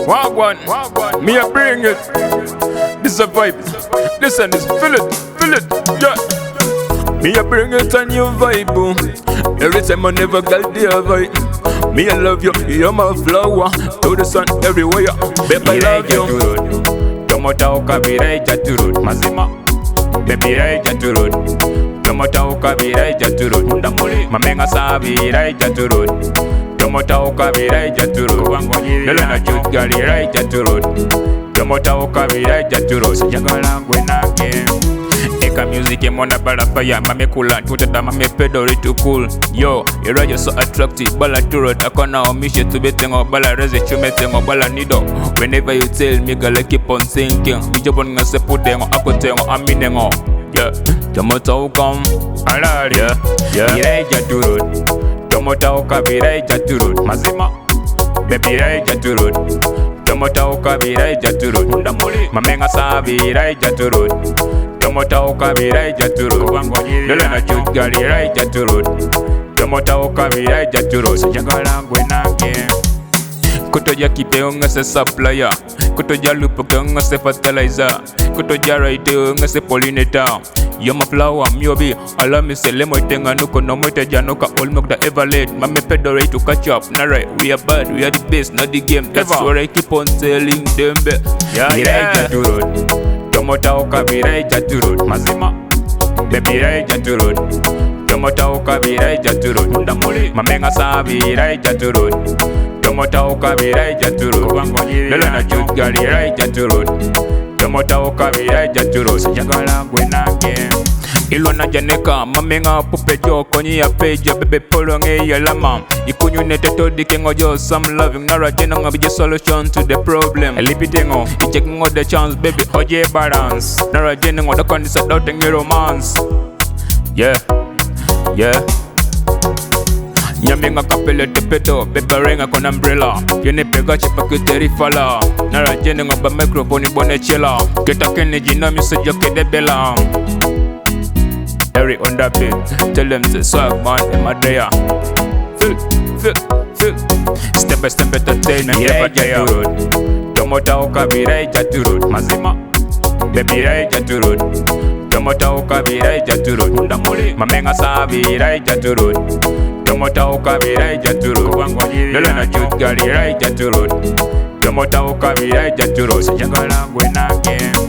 Wagwan, me a bring it. This a vibe. Listen, this feel it, yeah. Me a bring it a new vibe, boom. Every time I never got the vibe. Me I love you, you're my flower. To the sun everywhere, baby I love you. Tomota ukabira ijaturud, mazima. Baby ijaturud. Tomota ukabira ijaturud, ndamuli. Mamenga sabira ijaturud. Tomota ukabira ijaturud, lelo na jutgali ijaturud. Tomota ukabira ijaturud, sijagala ngwe nage. Eka music emona balapa ya mame kula tutata mame pedori too cool. Yo, era you so attractive, bala turot akona omishe tubetengo bala reze chumetengo bala nido. Whenever you tell me girl keep on thinking, bijobon ngase pudengo akotengo aminengo. Yeah, tomota ukam alari yeah ira turot. Tomota ukabira ijaturud, mazima. Baby ira ijaturud. Tomota ukabira ijaturud, ndamuli. Mamenga sabira ijaturud. Tomota ukabira ijaturud, lelo na jutgali ijaturud. Tomota ukabira ijaturud, sijagala ngwe nage. Kutoja kipeo ngase supplier, kutoja lupo ke ngase fertilizer, kutoja right ngase pollinator. You're my flower, myobi. Allow me say lemo itenga nuko no moite janoka all milk that ever laid. Mame pedore to catch up. Nah right, we are bad, we are the best, not the game. That's what I keep on telling them. Yeah. Tomota ukabira ijaturud, mazima. Baby ijaturud. Tomota ukabira ijaturud, ndamuli. Mamenga sabira ijaturud. Tomota ukabira ijaturud, lelo na jutgali ijaturud. Tomota ukabira ijaturud, sijagala ngwe nage. Ilona janeka mamenga pupe jo konyi ya peja bebe polo nge yalama. Ikunyu neteto dikengo jo some loving nara jenanga bija solution to the problem. Elipitengo ichekingo the chance baby hoje balance. Nara jenanga the kondisa doubting romance. Yeah. Nyamenga kapele tepeto, bebe renga kon umbrella. Yene pega chipa kuterifala. Nara jenanga ba microphone bone chela. Keta kene jina mi sejoke de bela. Harry on that beat, tell them to swag man in my day. Feel. Step by step entertainment, never get to road. Tomota ukabira ijaturud, mazima. Baby ijaturud. Tomota ukabira ijaturud, ndamuli. Mamenga sabira ijaturud. Tomota ukabira ijaturud, lelo na jutgali ijaturud. Tomota ukabira ijaturud, sijagala ngwe nage.